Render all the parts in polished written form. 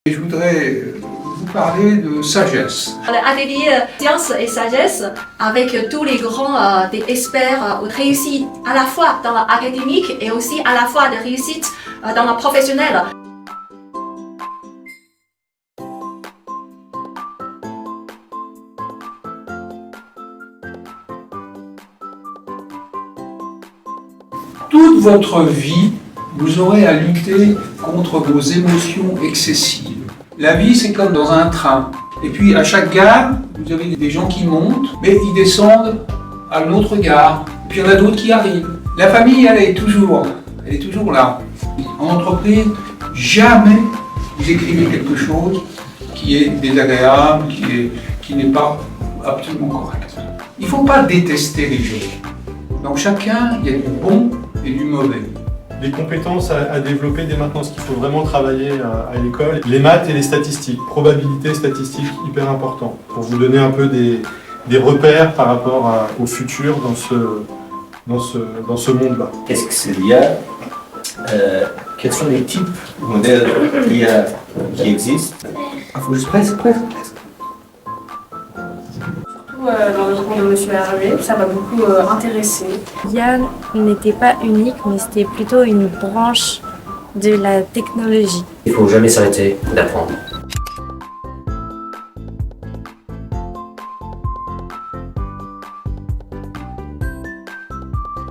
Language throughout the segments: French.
Et je voudrais vous parler de sagesse. L'atelier sciences et sagesse avec tous les grands des experts réussis à la fois dans l'académique et aussi à la fois de réussite dans le professionnel. Toute votre vie, vous aurez à lutter contre vos émotions excessives. La vie, c'est comme dans un train. Et puis, à chaque gare, vous avez des gens qui montent, mais ils descendent à une autre gare. Puis, il y en a d'autres qui arrivent. La famille, elle est toujours là. En entreprise, jamais vous écrivez quelque chose qui est désagréable, qui n'est pas absolument correct. Il ne faut pas détester les gens. Dans chacun, il y a du bon et du mauvais. Les compétences à développer dès maintenant, ce qu'il faut vraiment travailler à l'école, les maths et les statistiques, probabilité statistique hyper important, pour vous donner un peu des repères par rapport au futur dans ce monde-là. Qu'est-ce que c'est l'IA? Quels sont les types de modèles d'IA qui existent? Il faut juste presque. Dans le cours de M. Hervé, ça m'a beaucoup intéressé. L'IA n'était pas unique, mais c'était plutôt une branche de la technologie. Il ne faut jamais s'arrêter d'apprendre.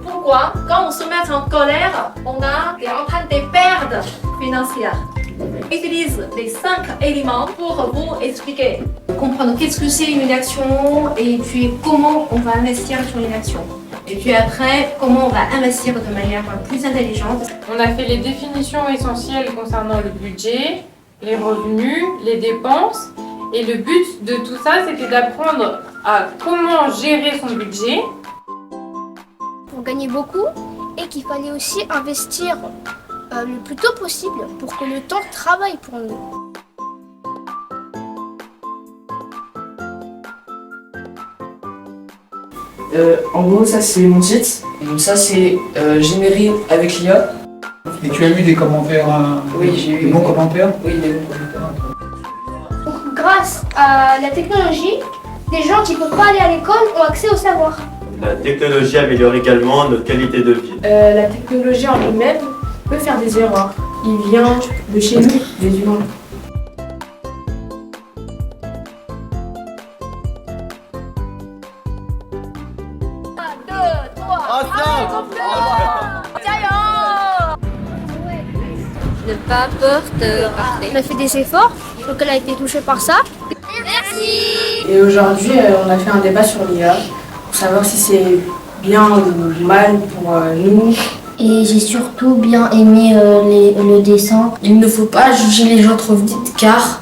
Pourquoi, quand on se met en colère, on est en train de perdre financières? Utilise les 5 éléments pour vous expliquer. Comprendre qu'est-ce que c'est une action et puis comment on va investir sur une action. Et puis après, comment on va investir de manière plus intelligente. On a fait les définitions essentielles concernant le budget, les revenus, les dépenses. Et le but de tout ça, c'était d'apprendre à comment gérer son budget. Pour gagner beaucoup et qu'il fallait aussi investir le plus tôt possible pour que le temps travaille pour nous. En gros, ça c'est mon site. Donc ça c'est généré avec l'IA. Et tu as eu des commentaires, Oui, j'ai eu des bons commentaires? Oui, des bons commentaires. Donc, grâce à la technologie, des gens qui ne peuvent pas aller à l'école ont accès au savoir. La technologie améliore également notre qualité de vie. La technologie en elle-même peut faire des erreurs. Il vient de chez nous, des humains. Ne pas peur de parler. Elle a fait des efforts, donc elle a été touchée par ça. Merci. Et aujourd'hui, on a fait un débat sur l'IA pour savoir si c'est bien ou mal pour nous. Et j'ai surtout bien aimé le dessin. Il ne faut pas juger les gens trop vite car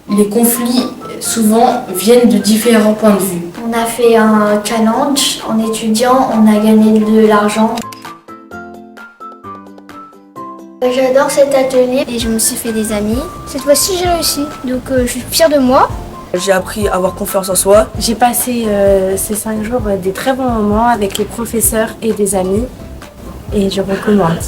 les conflits souvent viennent de différents points de vue. On a fait un challenge en étudiant, on a gagné de l'argent. J'adore cet atelier Et je me suis fait des amis. Cette fois-ci, j'ai réussi, donc je suis fière de moi. J'ai appris à avoir confiance en soi. J'ai passé ces 5 jours des très bons moments avec les professeurs et des amis et je recommande.